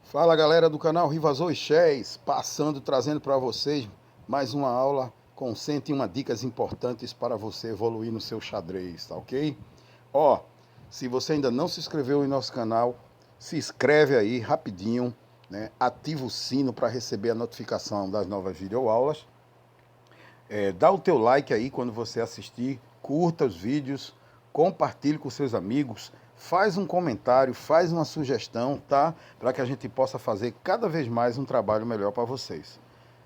Fala galera do canal Rivazor e Chess, trazendo para vocês mais uma aula com 101 dicas importantes para você evoluir no seu xadrez, tá ok? Ó, se você ainda não se inscreveu em nosso canal, se inscreve aí rapidinho, né? Ativa o sino para receber a notificação das novas videoaulas. Dá o teu like aí quando você assistir, curta os vídeos, compartilhe com seus amigos, faz um comentário, faz uma sugestão, tá? Para que a gente possa fazer cada vez mais um trabalho melhor para vocês.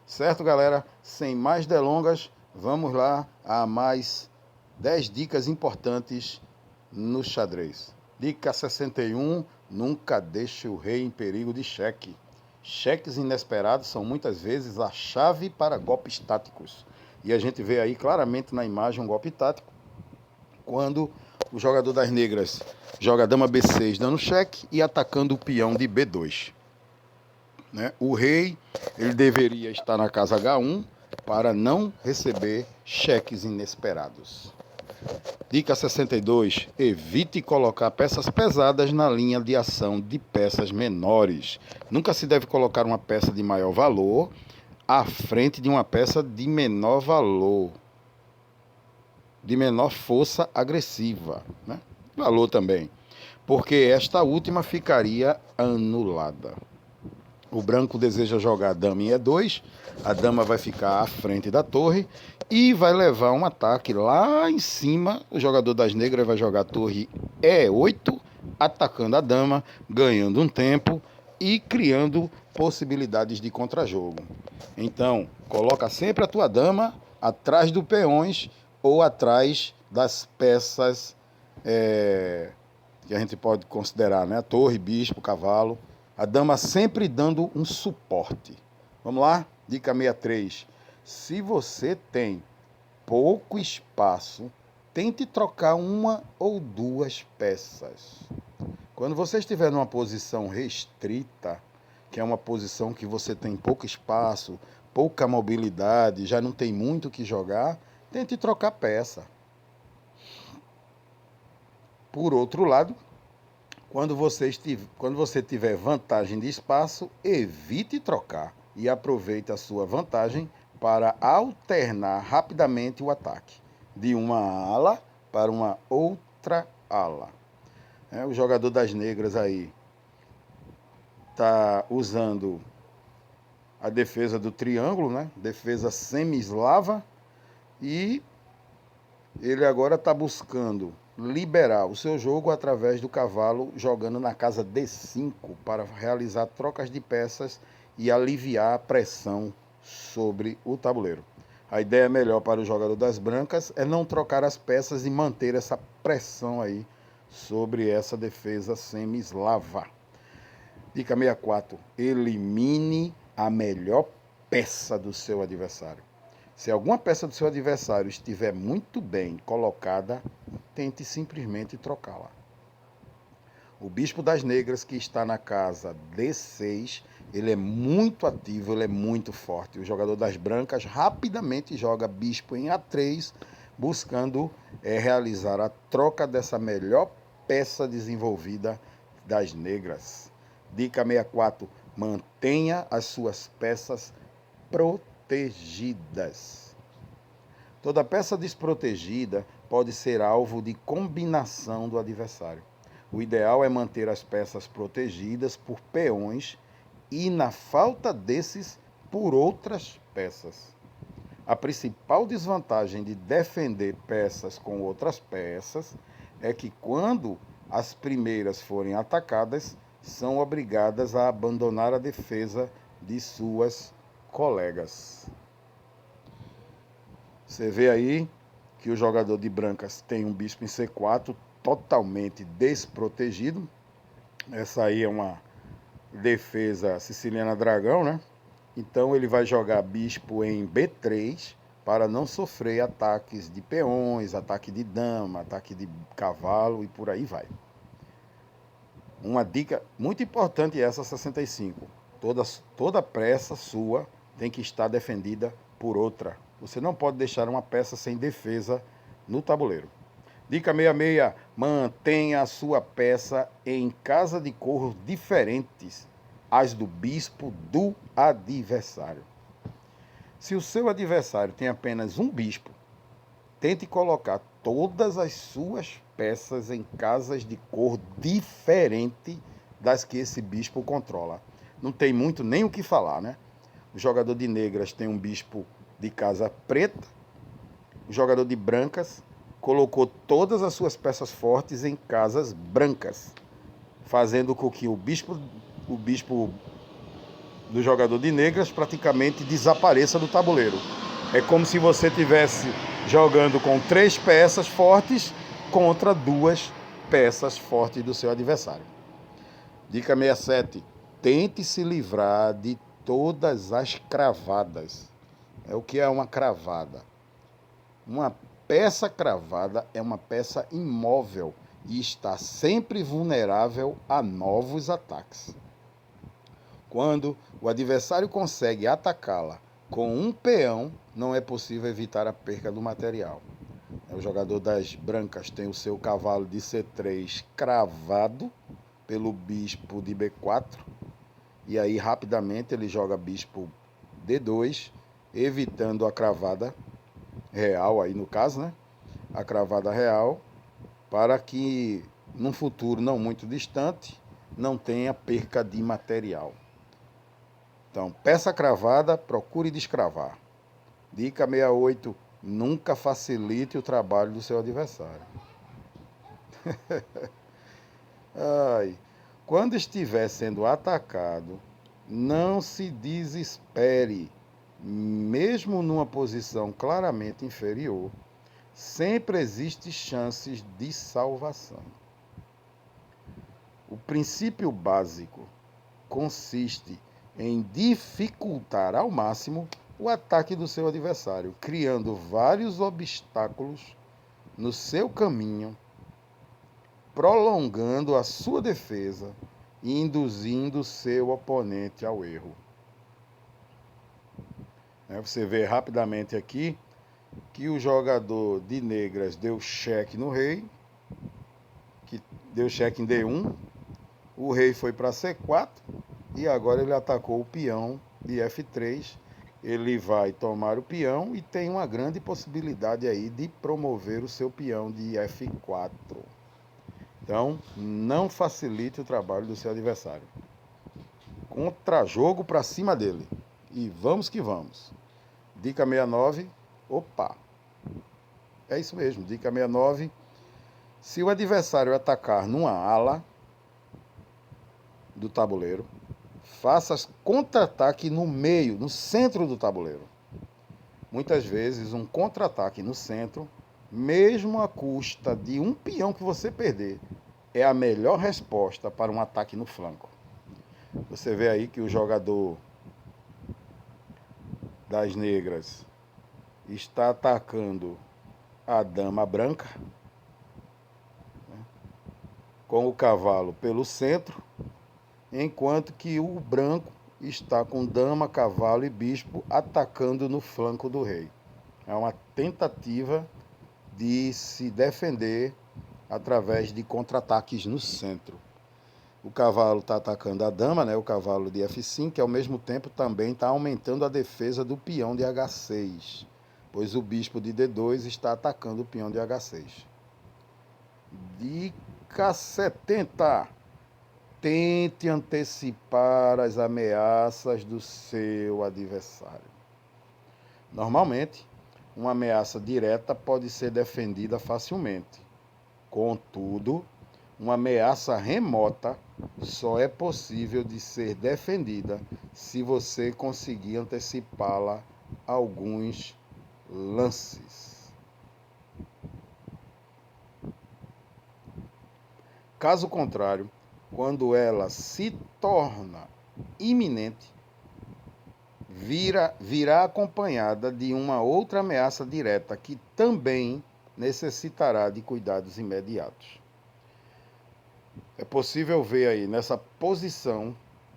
Certo, galera? Sem mais delongas, vamos lá a mais 10 dicas importantes no xadrez. Dica 61, nunca deixe o rei em perigo de cheque. Cheques inesperados são muitas vezes a chave para golpes táticos. E a gente vê aí claramente na imagem um golpe tático, quando o jogador das negras joga a dama B6 dando cheque e atacando o peão de B2. Né? O rei ele deveria estar na casa H1 para não receber cheques inesperados. Dica 62. Evite colocar peças pesadas na linha de ação de peças menores. Nunca se deve colocar uma peça de maior valor à frente de uma peça de menor valor, de menor força agressiva, né? Valor também, porque esta última ficaria anulada. O branco deseja jogar a dama em E2, a dama vai ficar à frente da torre e vai levar um ataque lá em cima. O jogador das negras vai jogar a torre E8, atacando a dama, ganhando um tempo e criando possibilidades de contrajogo. Então, coloca sempre a tua dama atrás dos peões ou atrás das peças que a gente pode considerar, né? A torre, bispo, cavalo. A dama sempre dando um suporte. Vamos lá? Dica 63. Se você tem pouco espaço, tente trocar uma ou duas peças. Quando você estiver numa posição restrita, que é uma posição que você tem pouco espaço, pouca mobilidade, já não tem muito o que jogar, tente trocar peça. Por outro lado, quando você tiver vantagem de espaço, evite trocar e aproveite a sua vantagem para alternar rapidamente o ataque de uma ala para uma outra ala. O jogador das negras aí está usando a defesa do triângulo, né? Defesa semi-eslava, e ele agora está buscando liberar o seu jogo através do cavalo, jogando na casa D5 para realizar trocas de peças e aliviar a pressão sobre o tabuleiro. A ideia melhor para o jogador das brancas é não trocar as peças e manter essa pressão aí sobre essa defesa semi-eslava. Dica 64. Elimine a melhor peça do seu adversário. Se alguma peça do seu adversário estiver muito bem colocada, tente simplesmente trocá-la. O bispo das negras, que está na casa D6, ele é muito ativo, ele é muito forte. O jogador das brancas rapidamente joga bispo em A3, buscando realizar a troca dessa melhor peça desenvolvida das negras. Dica 64. Mantenha as suas peças protegidas. Toda peça desprotegida pode ser alvo de combinação do adversário. O ideal é manter as peças protegidas por peões e, na falta desses, por outras peças. A principal desvantagem de defender peças com outras peças é que, quando as primeiras forem atacadas, são obrigadas a abandonar a defesa de suas colegas. Você vê aí que o jogador de brancas tem um bispo em C4 totalmente desprotegido. Essa aí é uma defesa siciliana dragão, né? Então ele vai jogar bispo em B3 para não sofrer ataques de peões, ataque de dama, ataque de cavalo e por aí vai. Uma dica muito importante é essa 65. Toda peça sua tem que estar defendida por outra. Você não pode deixar uma peça sem defesa no tabuleiro. Dica 66. Mantenha a sua peça em casa de cores diferentes as do bispo do adversário. Se o seu adversário tem apenas um bispo, tente colocar todas as suas peças em casas de cor diferente das que esse bispo controla. Não tem muito nem o que falar, né? O jogador de negras tem um bispo de casa preta. O jogador de brancas colocou todas as suas peças fortes em casas brancas, fazendo com que o bispo do jogador de negras praticamente desapareça do tabuleiro. É como se você estivesse jogando com 3 peças fortes contra 2 peças fortes do seu adversário. Dica 67. Tente se livrar de todas as cravadas. O que é uma cravada? Uma peça cravada é uma peça imóvel e está sempre vulnerável a novos ataques. Quando o adversário consegue atacá-la com um peão, não é possível evitar a perca do material. O jogador das brancas tem o seu cavalo de C3 cravado pelo bispo de B4, e aí rapidamente ele joga bispo D2, evitando a cravada real, aí no caso, né? A cravada real, para que num futuro não muito distante não tenha perca de material. Então, peça cravada, procure descravar. Dica 68, nunca facilite o trabalho do seu adversário. Ai, quando estiver sendo atacado, não se desespere. Mesmo numa posição claramente inferior, sempre existe chances de salvação. O princípio básico consiste em dificultar ao máximo o ataque do seu adversário, criando vários obstáculos no seu caminho, prolongando a sua defesa e induzindo seu oponente ao erro. Você vê rapidamente aqui que o jogador de negras deu cheque no rei, que deu cheque em D1, o rei foi para C4 e agora ele atacou o peão de F3. Ele vai tomar o peão e tem uma grande possibilidade aí de promover o seu peão de F4. Então, não facilite o trabalho do seu adversário. Contra-jogo para cima dele. E vamos que vamos. Dica 69. Opa! É isso mesmo, dica 69. Se o adversário atacar numa ala do tabuleiro, faça contra-ataque no meio, no centro do tabuleiro. Muitas vezes um contra-ataque no centro, mesmo à custa de um peão que você perder, é a melhor resposta para um ataque no flanco. Você vê aí que o jogador das negras está atacando a dama branca, com o cavalo pelo centro, enquanto que o branco está com dama, cavalo e bispo atacando no flanco do rei. É uma tentativa de se defender através de contra-ataques no centro. O cavalo está atacando a dama, né, o cavalo de F5, que ao mesmo tempo também está aumentando a defesa do peão de H6, pois o bispo de D2 está atacando o peão de H6. Dica 70. Tente antecipar as ameaças do seu adversário. Normalmente, uma ameaça direta pode ser defendida facilmente. Contudo, uma ameaça remota só é possível de ser defendida se você conseguir antecipá-la alguns lances. Caso contrário, quando ela se torna iminente, virá acompanhada de uma outra ameaça direta que também necessitará de cuidados imediatos. É possível ver aí nessa posição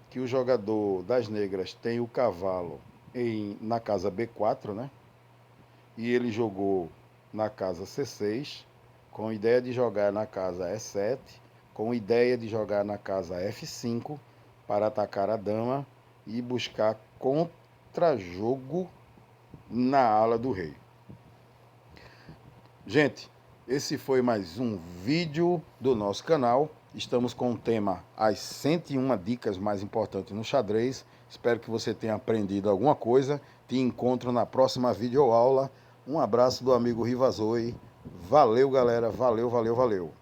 que o jogador das negras tem o cavalo na casa B4, né? E ele jogou na casa C6, com ideia de jogar na casa E7, com ideia de jogar na casa F5, para atacar a dama e buscar contra-jogo na ala do rei. Gente, esse foi mais um vídeo do nosso canal. Estamos com o tema As 101 Dicas Mais Importantes no Xadrez. Espero que você tenha aprendido alguma coisa. Te encontro na próxima videoaula. Um abraço do amigo Rivazoe. Valeu, galera. Valeu, valeu, valeu.